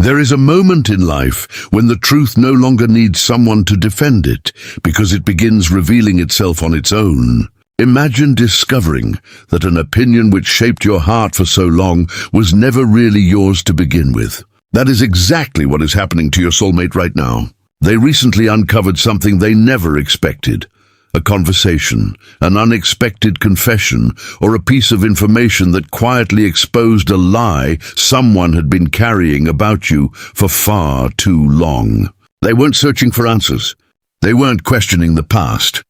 There is a moment in life when the truth no longer needs someone to defend it, because it begins revealing itself on its own. Imagine discovering that an opinion which shaped your heart for so long was never really yours to begin with. That is exactly what is happening to your soulmate right now. They recently uncovered something they never expected. A conversation, an unexpected confession, or a piece of information that quietly exposed a lie someone had been carrying about you for far too long. They weren't searching for answers. They weren't questioning the past.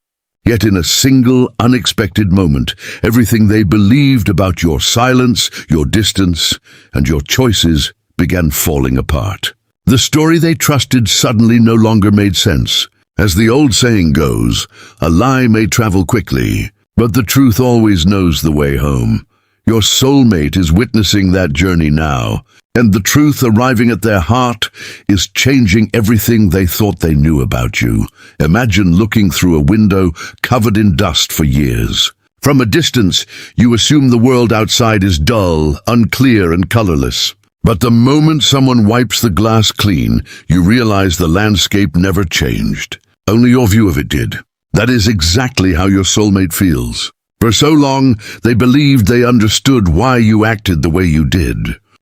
Yet in a single, unexpected moment, everything they believed about your silence, your distance, and your choices began falling apart. The story they trusted suddenly no longer made sense. As the old saying goes, a lie may travel quickly, but the truth always knows the way home. Your soulmate is witnessing that journey now, and the truth arriving at their heart is changing everything they thought they knew about you. Imagine looking through a window covered in dust for years. From a distance, you assume the world outside is dull, unclear, and colorless. But the moment someone wipes the glass clean, you realize the landscape never changed. Only your view of it did. That is exactly how your soulmate feels. For so long, they believed they understood why you acted the way you did.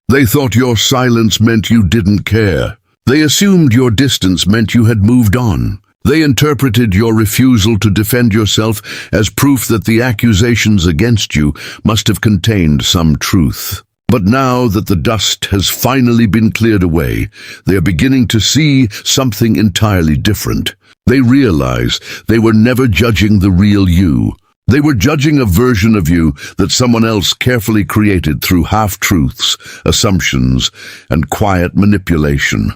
They thought your silence meant you didn't care. They assumed your distance meant you had moved on. They interpreted your refusal to defend yourself as proof that the accusations against you must have contained some truth. But now that the dust has finally been cleared away, they are beginning to see something entirely different. They realize they were never judging the real you. They were judging a version of you that someone else carefully created through half-truths, assumptions, and quiet manipulation.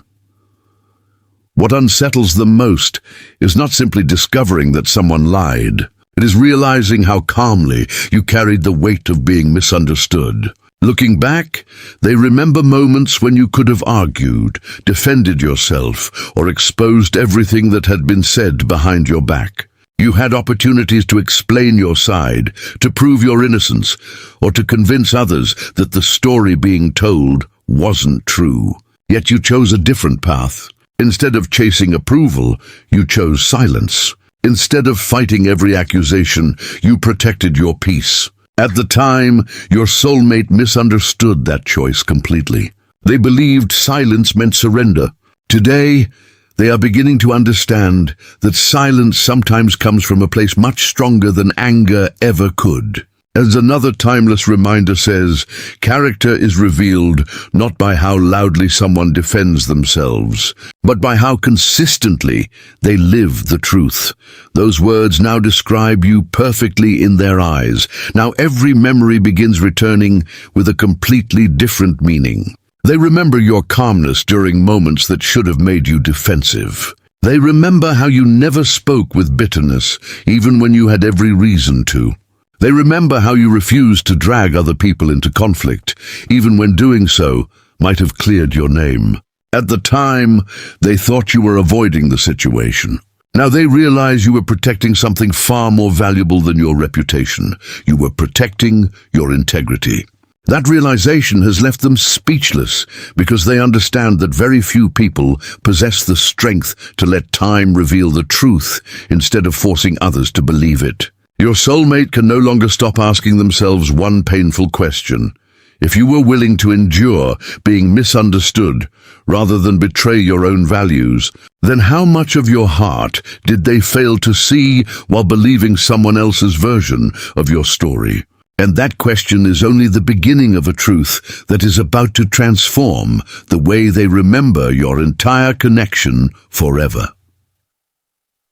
What unsettles them most is not simply discovering that someone lied. It is realizing how calmly you carried the weight of being misunderstood. Looking back, they remember moments when you could have argued, defended yourself, or exposed everything that had been said behind your back. You had opportunities to explain your side, to prove your innocence, or to convince others that the story being told wasn't true. Yet you chose a different path. Instead of chasing approval, you chose silence. Instead of fighting every accusation, you protected your peace. At the time, your soulmate misunderstood that choice completely. They believed silence meant surrender. Today, they are beginning to understand that silence sometimes comes from a place much stronger than anger ever could. As another timeless reminder says, character is revealed not by how loudly someone defends themselves, but by how consistently they live the truth. Those words now describe you perfectly in their eyes. Now every memory begins returning with a completely different meaning. They remember your calmness during moments that should have made you defensive. They remember how you never spoke with bitterness, even when you had every reason to. They remember how you refused to drag other people into conflict, even when doing so might have cleared your name. At the time, they thought you were avoiding the situation. Now they realize you were protecting something far more valuable than your reputation. You were protecting your integrity. That realization has left them speechless because they understand that very few people possess the strength to let time reveal the truth instead of forcing others to believe it. Your soulmate can no longer stop asking themselves one painful question. If you were willing to endure being misunderstood rather than betray your own values, then how much of your heart did they fail to see while believing someone else's version of your story? And that question is only the beginning of a truth that is about to transform the way they remember your entire connection forever.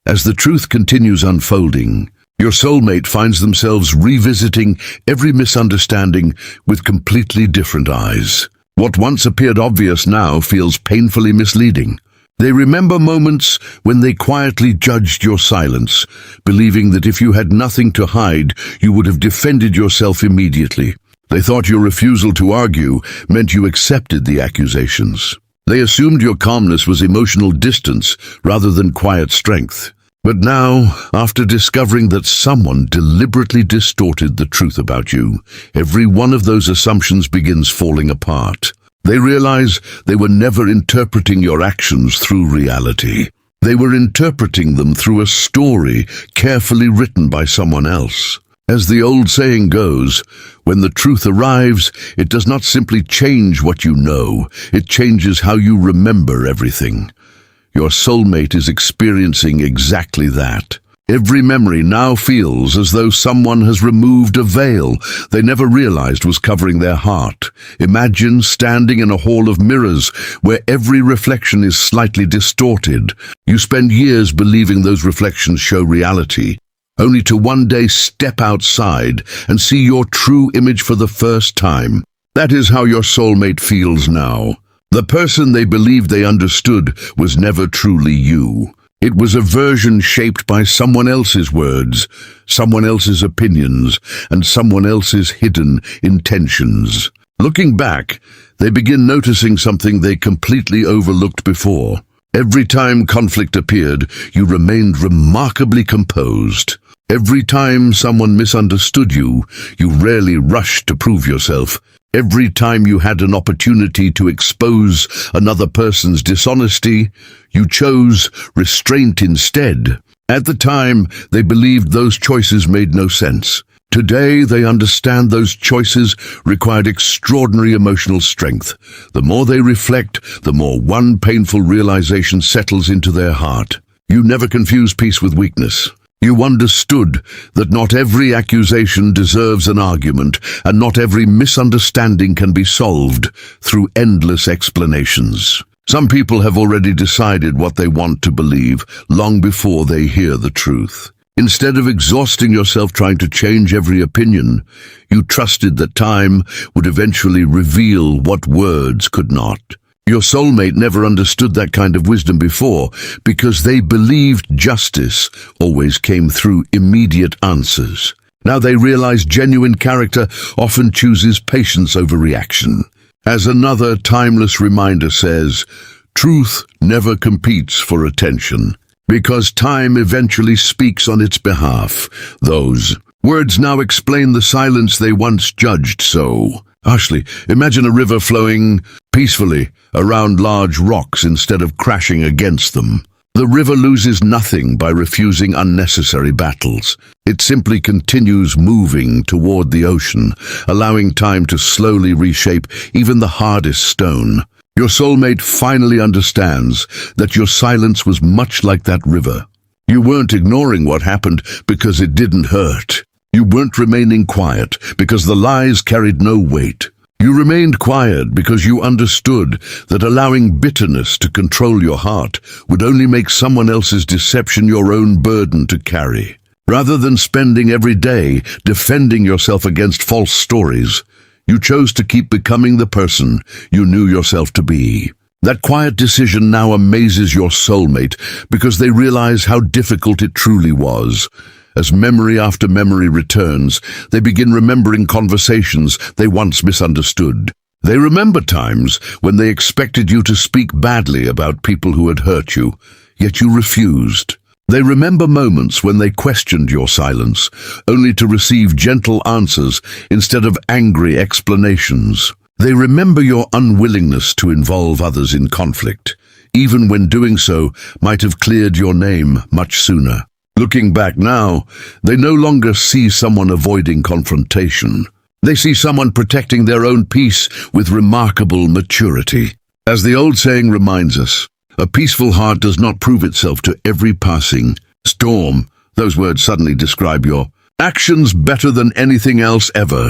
As the truth continues unfolding, your soulmate finds themselves revisiting every misunderstanding with completely different eyes. What once appeared obvious now feels painfully misleading. They remember moments when they quietly judged your silence, believing that if you had nothing to hide, you would have defended yourself immediately. They thought your refusal to argue meant you accepted the accusations. They assumed your calmness was emotional distance rather than quiet strength. But now, after discovering that someone deliberately distorted the truth about you, every one of those assumptions begins falling apart. They realize they were never interpreting your actions through reality. They were interpreting them through a story carefully written by someone else. As the old saying goes, when the truth arrives, it does not simply change what you know, it changes how you remember everything. Your soulmate is experiencing exactly that. Every memory now feels as though someone has removed a veil they never realized was covering their heart. Imagine standing in a hall of mirrors where every reflection is slightly distorted. You spend years believing those reflections show reality, only to one day step outside and see your true image for the first time. That is how your soulmate feels now. The person they believed they understood was never truly you. It was a version shaped by someone else's words, someone else's opinions, and someone else's hidden intentions. Looking back, they begin noticing something they completely overlooked before. Every time conflict appeared, you remained remarkably composed. Every time someone misunderstood you, you rarely rushed to prove yourself. Every time you had an opportunity to expose another person's dishonesty, you chose restraint instead. At the time, they believed those choices made no sense. Today, they understand those choices required extraordinary emotional strength. The more they reflect, the more one painful realization settles into their heart. You never confuse peace with weakness. You understood that not every accusation deserves an argument, and not every misunderstanding can be solved through endless explanations. Some people have already decided what they want to believe long before they hear the truth. Instead of exhausting yourself trying to change every opinion, you trusted that time would eventually reveal what words could not. Your soulmate never understood that kind of wisdom before because they believed justice always came through immediate answers. Now they realize genuine character often chooses patience over reaction. As another timeless reminder says, truth never competes for attention because time eventually speaks on its behalf. Those words now explain the silence they once judged so harshly. Imagine a river flowing peacefully around large rocks instead of crashing against them. The river loses nothing by refusing unnecessary battles. It simply continues moving toward the ocean, allowing time to slowly reshape even the hardest stone. Your soulmate finally understands that your silence was much like that river. You weren't ignoring what happened because it didn't hurt. You weren't remaining quiet because the lies carried no weight. You remained quiet because you understood that allowing bitterness to control your heart would only make someone else's deception your own burden to carry. Rather than spending every day defending yourself against false stories, you chose to keep becoming the person you knew yourself to be. That quiet decision now amazes your soulmate because they realize how difficult it truly was. As memory after memory returns, they begin remembering conversations they once misunderstood. They remember times when they expected you to speak badly about people who had hurt you, yet you refused. They remember moments when they questioned your silence, only to receive gentle answers instead of angry explanations. They remember your unwillingness to involve others in conflict, even when doing so might have cleared your name much sooner. Looking back now, they no longer see someone avoiding confrontation. They see someone protecting their own peace with remarkable maturity. As the old saying reminds us, a peaceful heart does not prove itself to every passing storm. Those words suddenly describe your actions better than anything else ever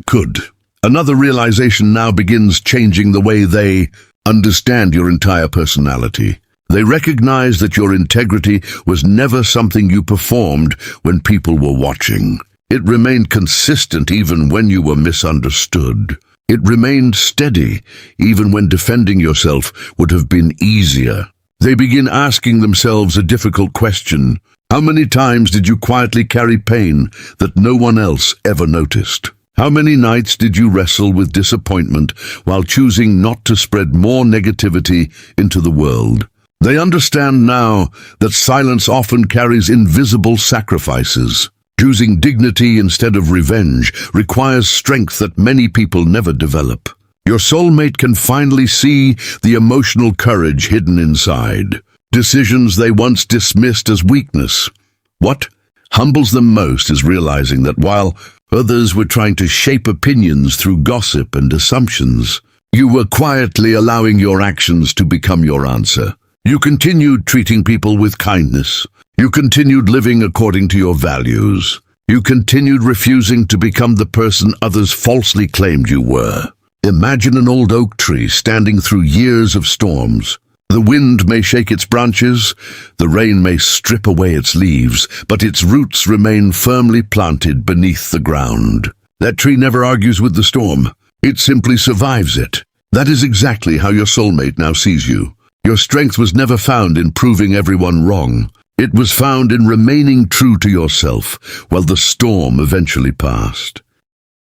could. Another realization now begins changing the way they understand your entire personality. They recognize that your integrity was never something you performed when people were watching. It remained consistent even when you were misunderstood. It remained steady even when defending yourself would have been easier. They begin asking themselves a difficult question. How many times did you quietly carry pain that no one else ever noticed? How many nights did you wrestle with disappointment while choosing not to spread more negativity into the world? They understand now that silence often carries invisible sacrifices. Choosing dignity instead of revenge requires strength that many people never develop. Your soulmate can finally see the emotional courage hidden inside. Decisions they once dismissed as weakness. What humbles them most is realizing that while others were trying to shape opinions through gossip and assumptions, you were quietly allowing your actions to become your answer. You continued treating people with kindness. You continued living according to your values. You continued refusing to become the person others falsely claimed you were. Imagine an old oak tree standing through years of storms. The wind may shake its branches, the rain may strip away its leaves, but its roots remain firmly planted beneath the ground. That tree never argues with the storm. It simply survives it. That is exactly how your soulmate now sees you. Your strength was never found in proving everyone wrong. It was found in remaining true to yourself while the storm eventually passed.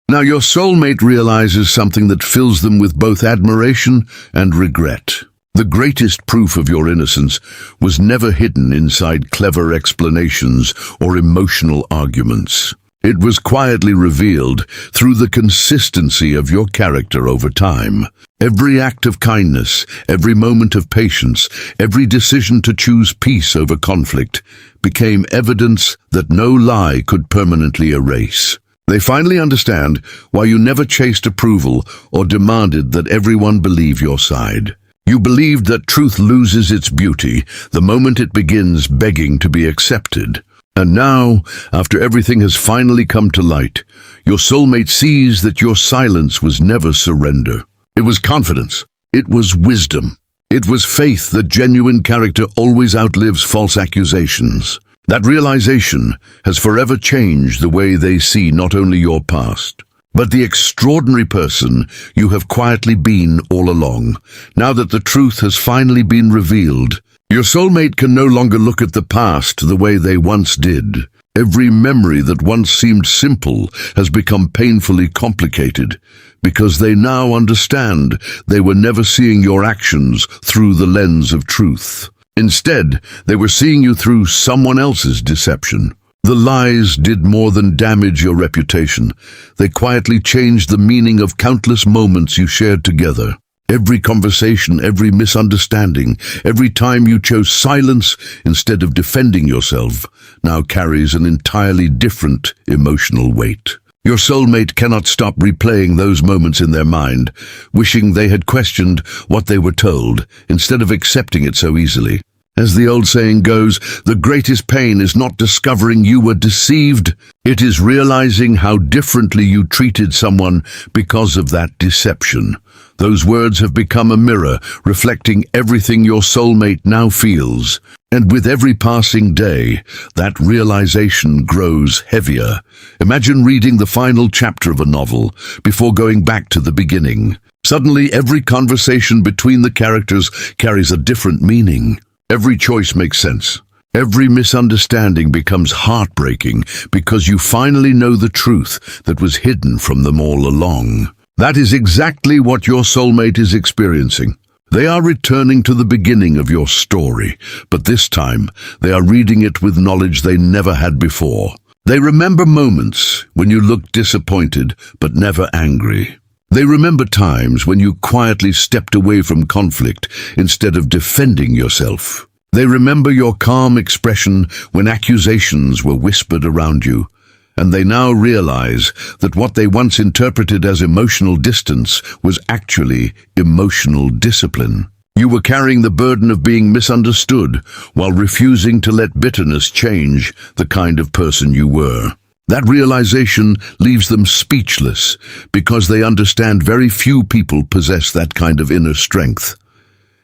Now your soulmate realizes something that fills them with both admiration and regret. The greatest proof of your innocence was never hidden inside clever explanations or emotional arguments. It was quietly revealed through the consistency of your character over time. Every act of kindness, every moment of patience, every decision to choose peace over conflict became evidence that no lie could permanently erase. They finally understand why you never chased approval or demanded that everyone believe your side. You believed that truth loses its beauty the moment it begins begging to be accepted. And now, after everything has finally come to light, your soulmate sees that your silence was never surrender. It was confidence. It was wisdom. It was faith that genuine character always outlives false accusations. That realization has forever changed the way they see not only your past, but the extraordinary person you have quietly been all along. Now that the truth has finally been revealed, your soulmate can no longer look at the past the way they once did. Every memory that once seemed simple has become painfully complicated because they now understand they were never seeing your actions through the lens of truth. Instead, they were seeing you through someone else's deception. The lies did more than damage your reputation. They quietly changed the meaning of countless moments you shared together. Every conversation, every misunderstanding, every time you chose silence instead of defending yourself, now carries an entirely different emotional weight. Your soulmate cannot stop replaying those moments in their mind, wishing they had questioned what they were told, instead of accepting it so easily. As the old saying goes, the greatest pain is not discovering you were deceived, it is realizing how differently you treated someone because of that deception. Those words have become a mirror, reflecting everything your soulmate now feels. And with every passing day, that realization grows heavier. Imagine reading the final chapter of a novel before going back to the beginning. Suddenly, every conversation between the characters carries a different meaning. Every choice makes sense. Every misunderstanding becomes heartbreaking because you finally know the truth that was hidden from them all along. That is exactly what your soulmate is experiencing. They are returning to the beginning of your story, but this time they are reading it with knowledge they never had before. They remember moments when you looked disappointed but never angry. They remember times when you quietly stepped away from conflict instead of defending yourself. They remember your calm expression when accusations were whispered around you. And they now realize that what they once interpreted as emotional distance was actually emotional discipline. You were carrying the burden of being misunderstood while refusing to let bitterness change the kind of person you were. That realization leaves them speechless because they understand very few people possess that kind of inner strength.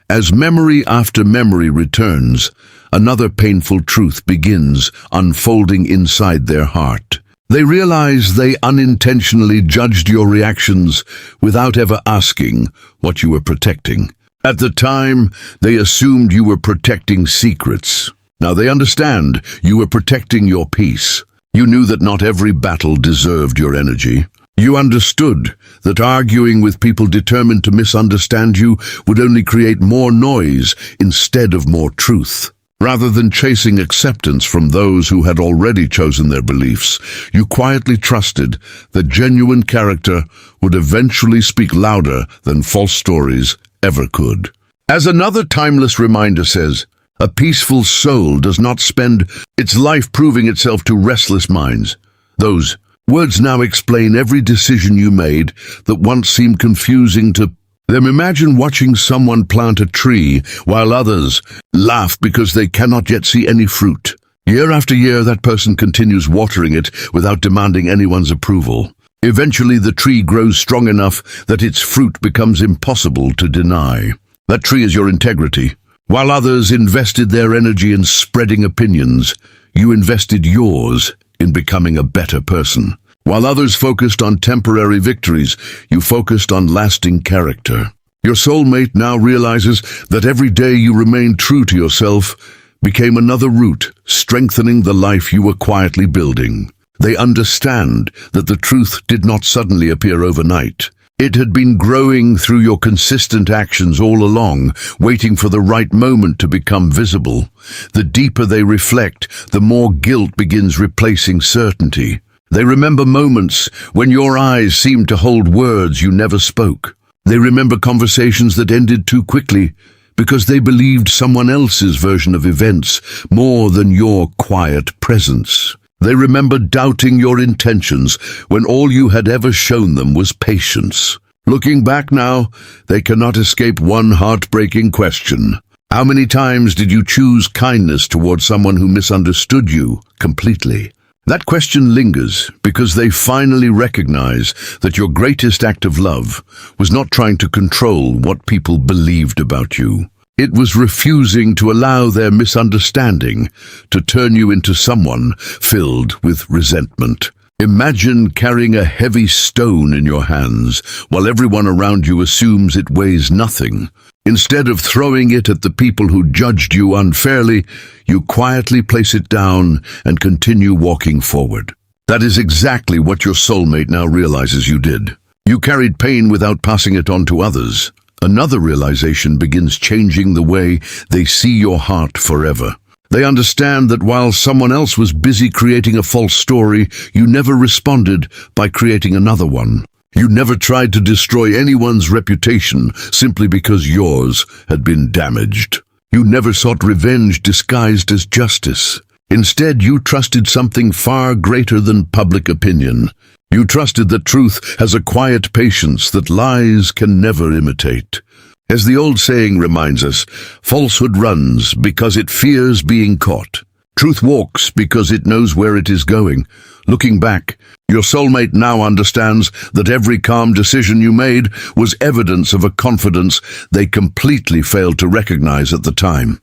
As memory after memory returns, another painful truth begins unfolding inside their heart. They realize they unintentionally judged your reactions without ever asking what you were protecting. At the time, they assumed you were protecting secrets. Now they understand you were protecting your peace. You knew that not every battle deserved your energy. You understood that arguing with people determined to misunderstand you would only create more noise instead of more truth. Rather than chasing acceptance from those who had already chosen their beliefs, you quietly trusted that genuine character would eventually speak louder than false stories ever could. As another timeless reminder says, a peaceful soul does not spend its life proving itself to restless minds. Those words now explain every decision you made that once seemed confusing to them. Imagine watching someone plant a tree while others laugh because they cannot yet see any fruit. Year after year, that person continues watering it without demanding anyone's approval. Eventually, the tree grows strong enough that its fruit becomes impossible to deny. That tree is your integrity. While others invested their energy in spreading opinions, you invested yours in becoming a better person. While others focused on temporary victories, you focused on lasting character. Your soulmate now realizes that every day you remained true to yourself became another root, strengthening the life you were quietly building. They understand that the truth did not suddenly appear overnight. It had been growing through your consistent actions all along, waiting for the right moment to become visible. The deeper they reflect, the more guilt begins replacing certainty. They remember moments when your eyes seemed to hold words you never spoke. They remember conversations that ended too quickly because they believed someone else's version of events more than your quiet presence. They remember doubting your intentions when all you had ever shown them was patience. Looking back now, they cannot escape one heartbreaking question. How many times did you choose kindness towards someone who misunderstood you completely? That question lingers because they finally recognize that your greatest act of love was not trying to control what people believed about you. It was refusing to allow their misunderstanding to turn you into someone filled with resentment. Imagine carrying a heavy stone in your hands while everyone around you assumes it weighs nothing. Instead of throwing it at the people who judged you unfairly, you quietly place it down and continue walking forward. That is exactly what your soulmate now realizes you did. You carried pain without passing it on to others. Another realization begins changing the way they see your heart forever. They understand that while someone else was busy creating a false story, you never responded by creating another one. You never tried to destroy anyone's reputation simply because yours had been damaged. You never sought revenge disguised as justice. Instead, you trusted something far greater than public opinion. You trusted that truth has a quiet patience that lies can never imitate. As the old saying reminds us, falsehood runs because it fears being caught. Truth walks because it knows where it is going. Looking back, your soulmate now understands that every calm decision you made was evidence of a confidence they completely failed to recognize at the time.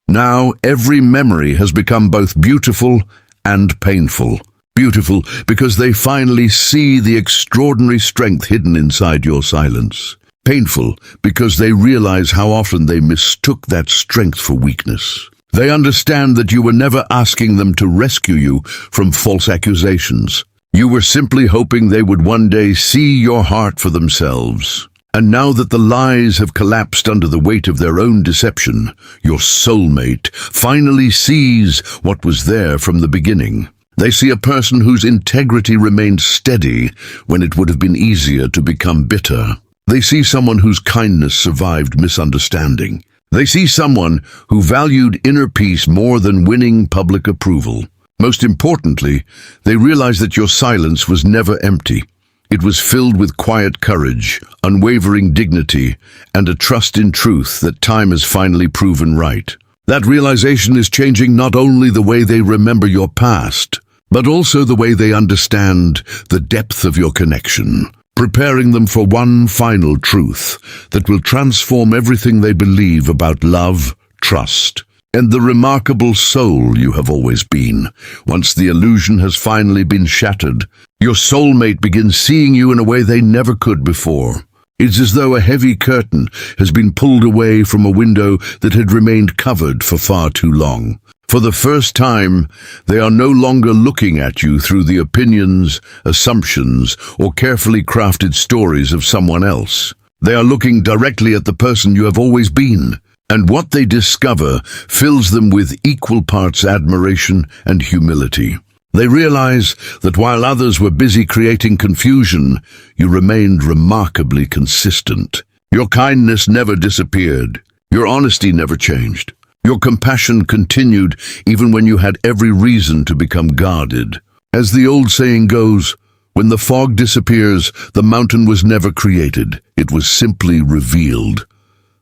Now, every memory has become both beautiful and painful. Beautiful because they finally see the extraordinary strength hidden inside your silence. Painful because they realize how often they mistook that strength for weakness. They understand that you were never asking them to rescue you from false accusations. You were simply hoping they would one day see your heart for themselves. And now that the lies have collapsed under the weight of their own deception, your soulmate finally sees what was there from the beginning. They see a person whose integrity remained steady when it would have been easier to become bitter. They see someone whose kindness survived misunderstanding. They see someone who valued inner peace more than winning public approval. Most importantly, they realize that your silence was never empty. It was filled with quiet courage, unwavering dignity, and a trust in truth that time has finally proven right. That realization is changing not only the way they remember your past, but also the way they understand the depth of your connection, preparing them for one final truth that will transform everything they believe about love, trust, and the remarkable soul you have always been. Once the illusion has finally been shattered, your soulmate begins seeing you in a way they never could before. It's as though a heavy curtain has been pulled away from a window that had remained covered for far too long. For the first time, they are no longer looking at you through the opinions, assumptions, or carefully crafted stories of someone else. They are looking directly at the person you have always been, And what they discover fills them with equal parts admiration and humility. They realize that while others were busy creating confusion, you remained remarkably consistent. Your kindness never disappeared. Your honesty never changed. Your compassion continued even when you had every reason to become guarded. As the old saying goes, when the fog disappears, the mountain was never created. It was simply revealed.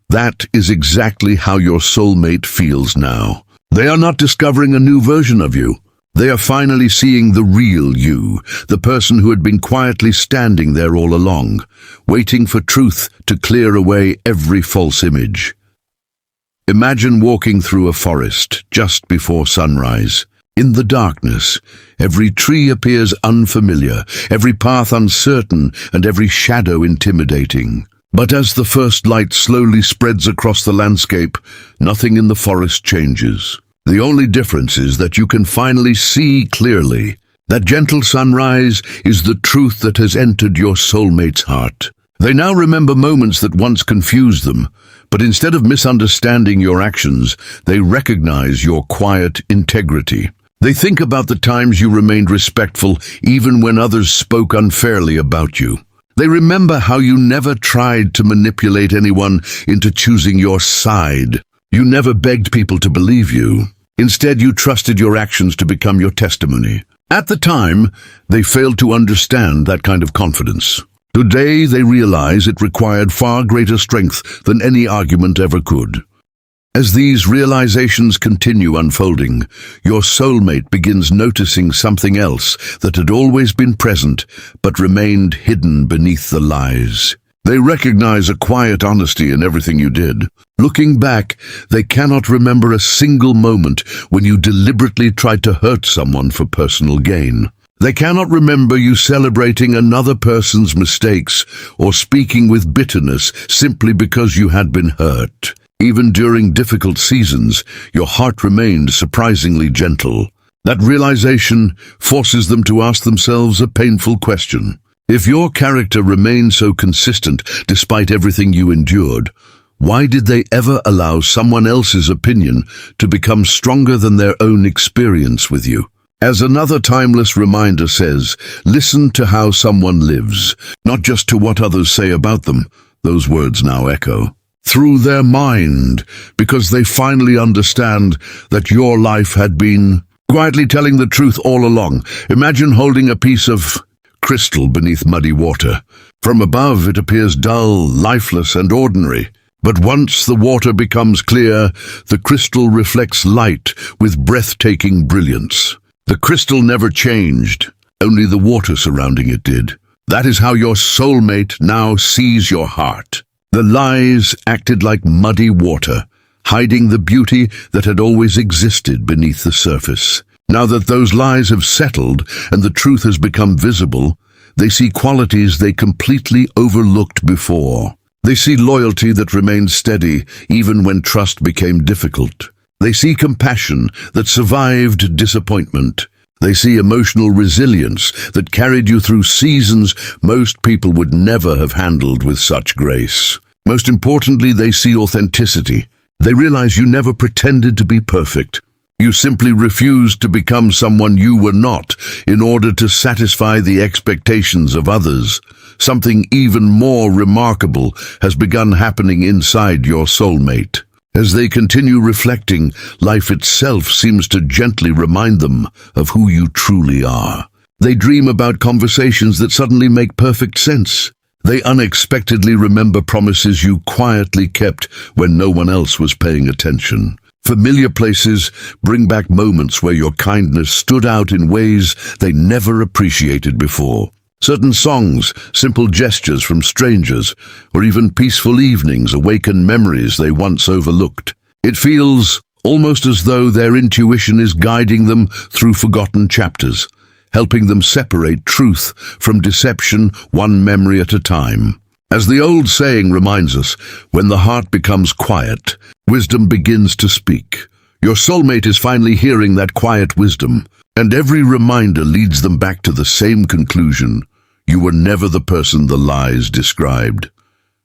That is exactly how your soulmate feels now. They are not discovering a new version of you. They are finally seeing the real you, the person who had been quietly standing there all along, waiting for truth to clear away every false image. Imagine walking through a forest just before sunrise. In the darkness, every tree appears unfamiliar, every path uncertain, and every shadow intimidating. But as the first light slowly spreads across the landscape, nothing in the forest changes. The only difference is that you can finally see clearly. That gentle sunrise is the truth that has entered your soulmate's heart. They now remember moments that once confused them, but instead of misunderstanding your actions, they recognize your quiet integrity. They think about the times you remained respectful even when others spoke unfairly about you. They remember how you never tried to manipulate anyone into choosing your side. You never begged people to believe you. Instead, you trusted your actions to become your testimony. At the time, they failed to understand that kind of confidence. Today, they realize it required far greater strength than any argument ever could. As these realizations continue unfolding, your soulmate begins noticing something else that had always been present but remained hidden beneath the lies. They recognize a quiet honesty in everything you did. Looking back, they cannot remember a single moment when you deliberately tried to hurt someone for personal gain. They cannot remember you celebrating another person's mistakes or speaking with bitterness simply because you had been hurt. Even during difficult seasons, your heart remained surprisingly gentle. That realization forces them to ask themselves a painful question. If your character remained so consistent despite everything you endured, why did they ever allow someone else's opinion to become stronger than their own experience with you? As another timeless reminder says, listen to how someone lives, not just to what others say about them. Those words now echo through their mind, because they finally understand that your life had been quietly telling the truth all along. Imagine holding a piece of crystal beneath muddy water. From above, it appears dull, lifeless, and ordinary. But once the water becomes clear, the crystal reflects light with breathtaking brilliance. The crystal never changed, only the water surrounding it did. That is how your soulmate now sees your heart. The lies acted like muddy water, hiding the beauty that had always existed beneath the surface. Now that those lies have settled and the truth has become visible, they see qualities they completely overlooked before. They see loyalty that remained steady even when trust became difficult. They see compassion that survived disappointment. They see emotional resilience that carried you through seasons most people would never have handled with such grace. Most importantly, they see authenticity. They realize you never pretended to be perfect. You simply refused to become someone you were not in order to satisfy the expectations of others. Something even more remarkable has begun happening inside your soulmate. As they continue reflecting, life itself seems to gently remind them of who you truly are. They dream about conversations that suddenly make perfect sense. They unexpectedly remember promises you quietly kept when no one else was paying attention. Familiar places bring back moments where your kindness stood out in ways they never appreciated before. Certain songs, simple gestures from strangers, or even peaceful evenings awaken memories they once overlooked. It feels almost as though their intuition is guiding them through forgotten chapters, helping them separate truth from deception one memory at a time. As the old saying reminds us, when the heart becomes quiet, wisdom begins to speak. Your soulmate is finally hearing that quiet wisdom, and every reminder leads them back to the same conclusion. You were never the person the lies described.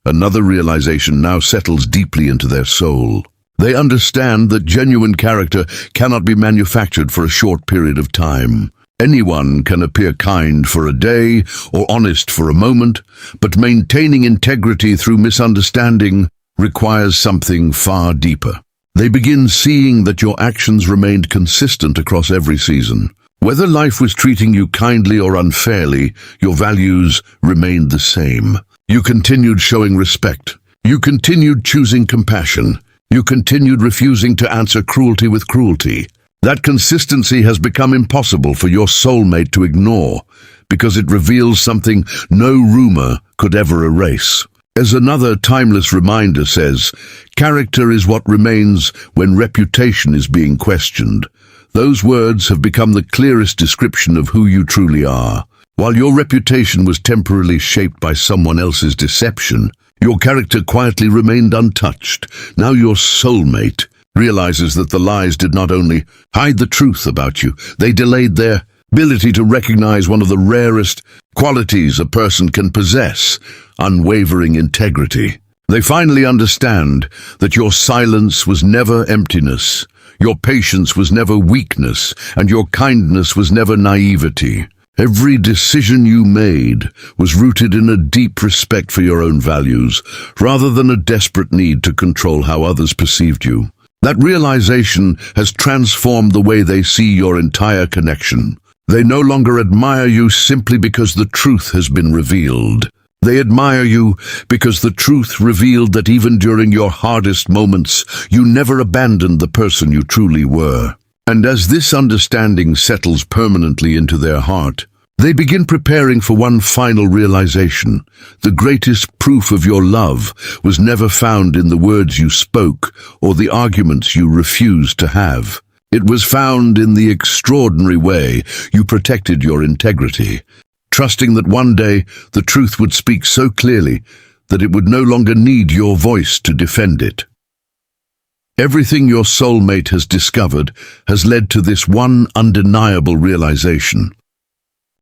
Another realization now settles deeply into their soul. They understand that genuine character cannot be manufactured for a short period of time. Anyone can appear kind for a day or honest for a moment, but maintaining integrity through misunderstanding requires something far deeper. They begin seeing that your actions remained consistent across every season. Whether life was treating you kindly or unfairly, your values remained the same. You continued showing respect. You continued choosing compassion. You continued refusing to answer cruelty with cruelty. That consistency has become impossible for your soulmate to ignore, because it reveals something no rumor could ever erase. As another timeless reminder says, character is what remains when reputation is being questioned. Those words have become the clearest description of who you truly are. While your reputation was temporarily shaped by someone else's deception, your character quietly remained untouched. Now your soulmate realizes that the lies did not only hide the truth about you, they delayed their ability to recognize one of the rarest qualities a person can possess: unwavering integrity. They finally understand that your silence was never emptiness, your patience was never weakness, and your kindness was never naivety. Every decision you made was rooted in a deep respect for your own values, rather than a desperate need to control how others perceived you. That realization has transformed the way they see your entire connection. They no longer admire you simply because the truth has been revealed. They admire you because the truth revealed that even during your hardest moments, you never abandoned the person you truly were. And as this understanding settles permanently into their heart, they begin preparing for one final realization. The greatest proof of your love was never found in the words you spoke or the arguments you refused to have. It was found in the extraordinary way you protected your integrity, trusting that one day the truth would speak so clearly that it would no longer need your voice to defend it. Everything your soulmate has discovered has led to this one undeniable realization.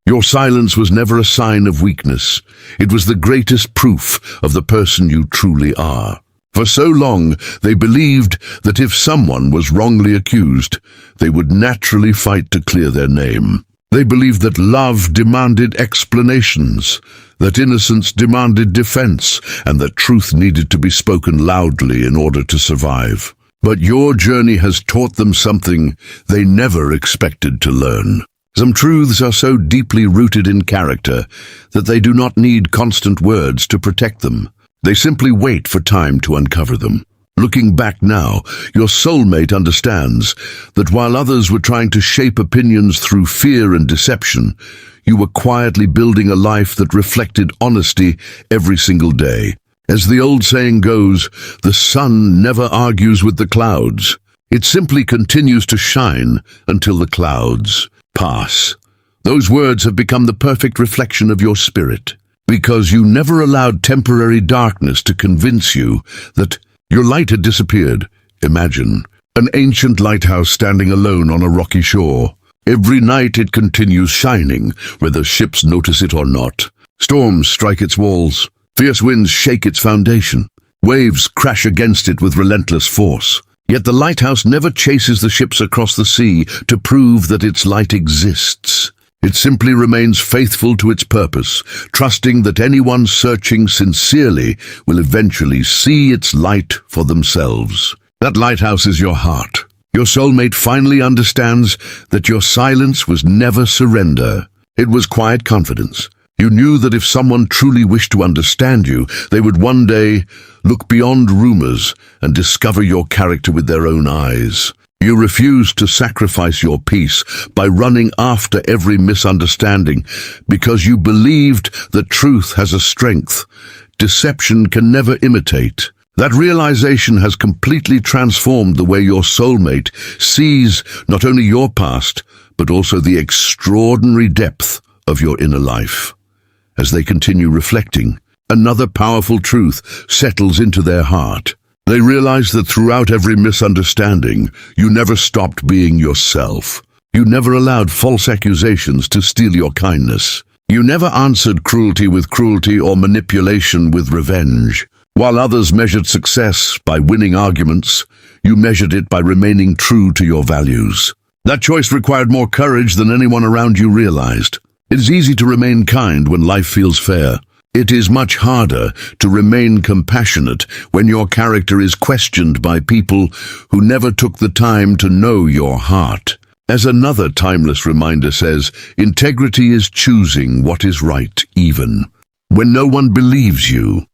Your silence was never a sign of weakness. It was the greatest proof of the person you truly are. For so long, they believed that if someone was wrongly accused, they would naturally fight to clear their name. They believed that love demanded explanations, that innocence demanded defense, and that truth needed to be spoken loudly in order to survive. But your journey has taught them something they never expected to learn. Some truths are so deeply rooted in character that they do not need constant words to protect them. They simply wait for time to uncover them. Looking back now, your soulmate understands that while others were trying to shape opinions through fear and deception, you were quietly building a life that reflected honesty every single day. As the old saying goes, the sun never argues with the clouds. It simply continues to shine until the clouds pass. Those words have become the perfect reflection of your spirit, because you never allowed temporary darkness to convince you that your light had disappeared. Imagine an ancient lighthouse standing alone on a rocky shore. Every night it continues shining, whether ships notice it or not. Storms strike its walls. Fierce winds shake its foundation. Waves crash against it with relentless force. Yet the lighthouse never chases the ships across the sea to prove that its light exists. It simply remains faithful to its purpose, trusting that anyone searching sincerely will eventually see its light for themselves. That lighthouse is your heart. Your soulmate finally understands that your silence was never surrender. It was quiet confidence. You knew that if someone truly wished to understand you, they would one day look beyond rumors and discover your character with their own eyes. You refused to sacrifice your peace by running after every misunderstanding because you believed that truth has a strength deception can never imitate. That realization has completely transformed the way your soulmate sees not only your past, but also the extraordinary depth of your inner life. As they continue reflecting, another powerful truth settles into their heart. They realize that throughout every misunderstanding, you never stopped being yourself. You never allowed false accusations to steal your kindness. You never answered cruelty with cruelty or manipulation with revenge. While others measured success by winning arguments, you measured it by remaining true to your values. That choice required more courage than anyone around you realized. It is easy to remain kind when life feels fair. It is much harder to remain compassionate when your character is questioned by people who never took the time to know your heart. As another timeless reminder says, integrity is choosing what is right even when no one believes you.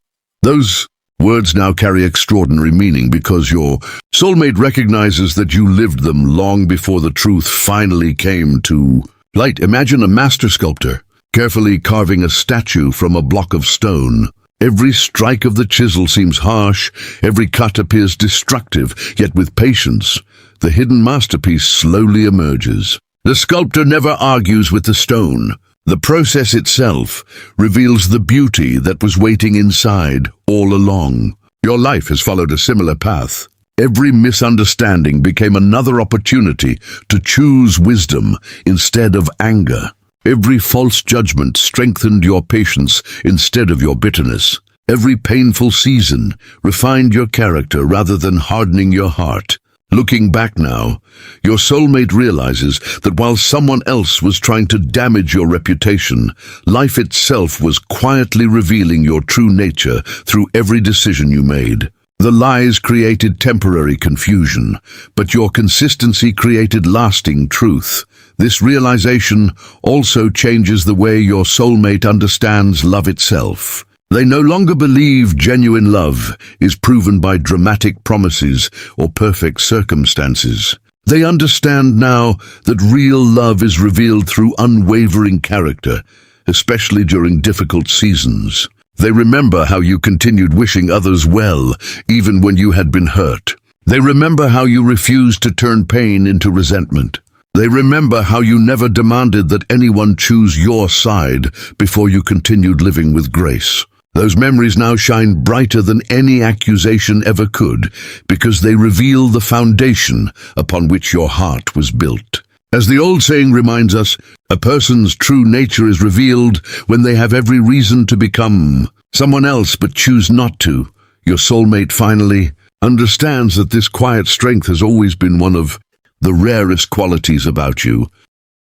Those words now carry extraordinary meaning because your soulmate recognizes that you lived them long before the truth finally came to light. Imagine a master sculptor carefully carving a statue from a block of stone. Every strike of the chisel seems harsh, every cut appears destructive, yet with patience, the hidden masterpiece slowly emerges. The sculptor never argues with the stone. The process itself reveals the beauty that was waiting inside all along. Your life has followed a similar path. Every misunderstanding became another opportunity to choose wisdom instead of anger. Every false judgment strengthened your patience instead of your bitterness. Every painful season refined your character rather than hardening your heart. Looking back now, your soulmate realizes that while someone else was trying to damage your reputation, life itself was quietly revealing your true nature through every decision you made. The lies created temporary confusion, but your consistency created lasting truth. This realization also changes the way your soulmate understands love itself. They no longer believe genuine love is proven by dramatic promises or perfect circumstances. They understand now that real love is revealed through unwavering character, especially during difficult seasons. They remember how you continued wishing others well, even when you had been hurt. They remember how you refused to turn pain into resentment. They remember how you never demanded that anyone choose your side before you continued living with grace. Those memories now shine brighter than any accusation ever could, because they reveal the foundation upon which your heart was built. As the old saying reminds us, a person's true nature is revealed when they have every reason to become someone else but choose not to. Your soulmate finally understands that this quiet strength has always been one of the rarest qualities about you.